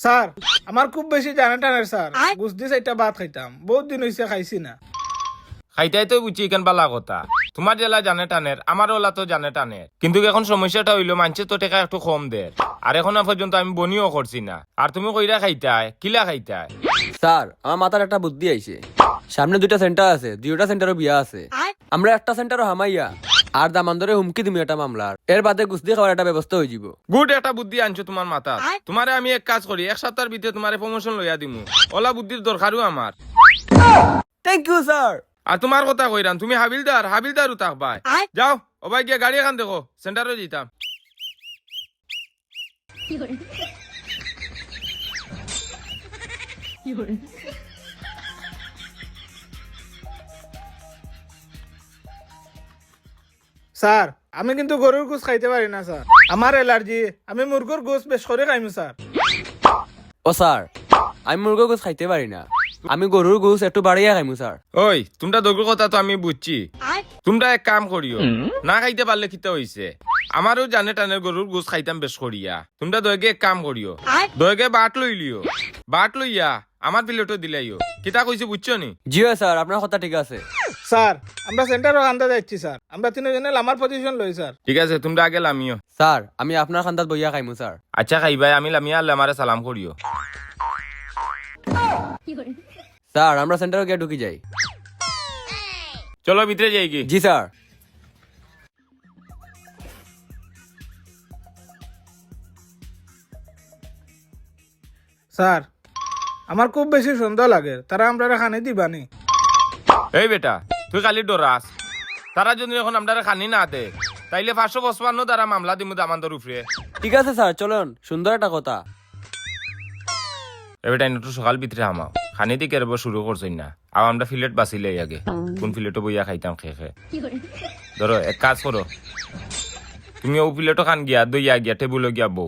Sir আমার খুব বেশি জানা টানের স্যার বুঝ দিস একটা ভাত খাইতাম বহুত দিন হয়েছে খাইছি না। খাইতাই তো বুঝছি কেন বালা কথা, তোমার জেলা জানে টানের, আমার ওলা তো জানে টানের, কিন্তু এখন সমস্যাটা হইলো মানুষের তো টাকা একটু কম দেয়, আর এখন পর্যন্ত আমি বনিও করছি না, আর তুমি কইরা খাইতাই কিলা খাইতাই। স্যার আমার মাথার একটা বুদ্ধি আইছে, সামনে 2টা সেন্টার আছে, 2টা সেন্টারও বিয়া আছে, আমরা একটা সেন্টারও হামাইয়া আর দামান্দরে হুমকি দিমি একটা মামলার, এর বাদে গুস্তি খাওয়ার একটা ব্যবস্থা হয়ে যাব। গুড একটা বুদ্ধি আনছো তোমার মাথা, তোমারে আমি এক কাজ করি, এক সপ্তাহের ভিতরে তোমার প্রমোশন লইয়া দিমু, ওলা বুদ্ধির দরকারও আমার। Thank you sir. আর তোমার কথা কইরান, তুমি হাবিলদারও থাকবাই। যাও ও ভাই গিয়ে গাড়ি এখান দেখো, সেন্টারে যেতাম। স্যার আমি কিন্তু গরুর গোস খাইতে পারি না স্যার, আমার অ্যালার্জি, আমি মুরগোর গোস বেশ করে খাইমু স্যার। ও স্যার আমি মুরগির গোস খাইতে পারি না, আমি গরুর গোস একটু বাড়িয়া খাইমু স্যার। ওই তোমরা দগুর কথা তো আমি বুঝছি, তোমরা এক কাম করিও, না খাইতে পারলে খিতে হইছে, আমারও জানে টানের গরুর গোস খাইতাম বেশ করিয়া, তোমরা দয়গে এক কাম করিও, দয়গে বাট লইলিও, বাট লইয়া আমার প্লেটও দিলাইও, কিতা কইছি বুঝছো নি? জি স্যার আপনার কথা ঠিক আছে। স্যার আমরা সেন্টারও আনতে যাচ্ছি স্যার, আমরা তিনজনে আমার পজিশন লই স্যার। ঠিক আছে তোমরা আগে লামিও। স্যার আমি আপনার খান্দাত বইয়া খাইমু স্যার। আচ্ছা খাইবাই, আমি লামিয়া আল্লাহ আমারে সালাম করিও। স্যার আমরা সেন্টারে গিয়ে ঢুকি যাই। চলো ভিতরে যাই কি। জি স্যার। স্যার আমার খুব বেশি সন্দেহ লাগে তারা আমরা খানি দিবানি। এই বেটা তুই খালি ডরাস, তারা যদি এখন আমরা খানি না দে তাইলে 555 দ্বারা মামলা দিমু আমাদের উপরে। ঠিক আছে স্যার চলুন, সুন্দর একটা কথা। এবারটা একটু সকাল ভিতরে আমাও, খানি দিয়ে কেরব শুরু করছই না, আর আমরা ফিলেট বাঁচিলে আগে কোন ফিলেটও বইয়া খাইতাম খেয়ে খেয়ে। ধরো এক কাজ করো, তুমি ও প্লেটও খান গিয়া দইয়া গিয়া টেবুলে গিয়া বউ।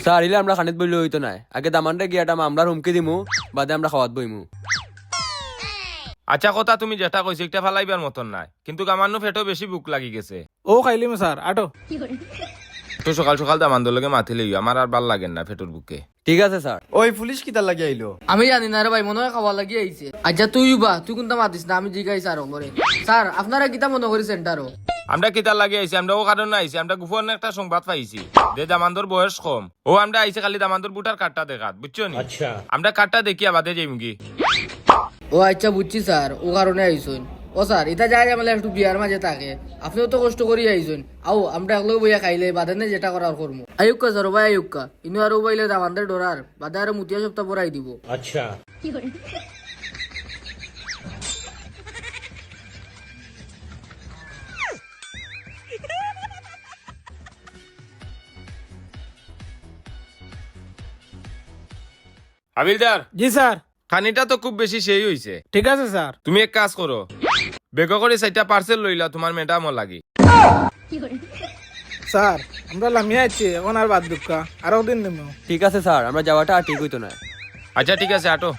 স্যার ইলে আমরা খানিত বইলে হইতো না, আগে দামানটা গিয়ে একটা মামলার হুমকি দিমু, বাদে আমরা খাওয়াত বইমু। আচ্ছা কথা তুমি যেটা কইছো একটা ফালাইবার মতন নাই, কিন্তু আমার ফেটও বেশি বুক লাগি গেছে। ও খাইলিম স্যার আটো। তো সকাল সকাল দামান্দর লগে মাথি লইও, আমার আর ভাল লাগে না ফেটোর বুকে। ঠিক আছে স্যার। ওই পুলিশ কিতা লাগি আইলো? আমি জানি না রে ভাই, মনে হয় খাওয়া লাগি আইছে। আচ্ছা তুই বা তুই কোনটা মাতিস না, আমি জিগাই স্যার করে। স্যার আপনারা কিতা মনে করি সেন্টারও? আমরা কিতা লাগে আইছি, আমরা ও কারণে আইছি, আমরা গোপন একটা সংবাদ পাইছি যে দামান্দর বয়স কম, ও আমরা আইছি খালি দামান্দর বুটার কার্ডটা দেখাত, বুঝছো নি? আচ্ছা আমরা কার্ডটা দেখিয়া বাদে যাইমগি। ও আচ্ছা বুঝছি স্যার, ও কারণে আইসুন। ও স্যার এটা যাই আমাদের একটু বিয়ার মাঝে থাকে, আপনিও তো কষ্ট করি আইসুন, আও আমরা একলো বইয়া খাইলে বাদে না যেটা করার করবো। আয়ুক্কা স্যার ভাই আয়ুক্কা, ইনু আর বাইলে আমাদের ডরার বাদে আর মুতিয়া সপ্তাহ পরাই দিব। আচ্ছা হাবিলদার, জি স্যার। খানিটা তো খুব বেশি সেই হইছে, ঠিক আছে স্যার। তুমি এক কাজ করো, বেগ করে 4টা পার্সেল লইলা, তোমার ম্যাডামও লাগি। স্যার আমরা লামিয়া আছি এখন আর বাদ দুঃখা আরো দিন নেব। ঠিক আছে স্যার, আমরা যাওয়াটা আর ঠিক হইতো না। আচ্ছা ঠিক আছে আটো।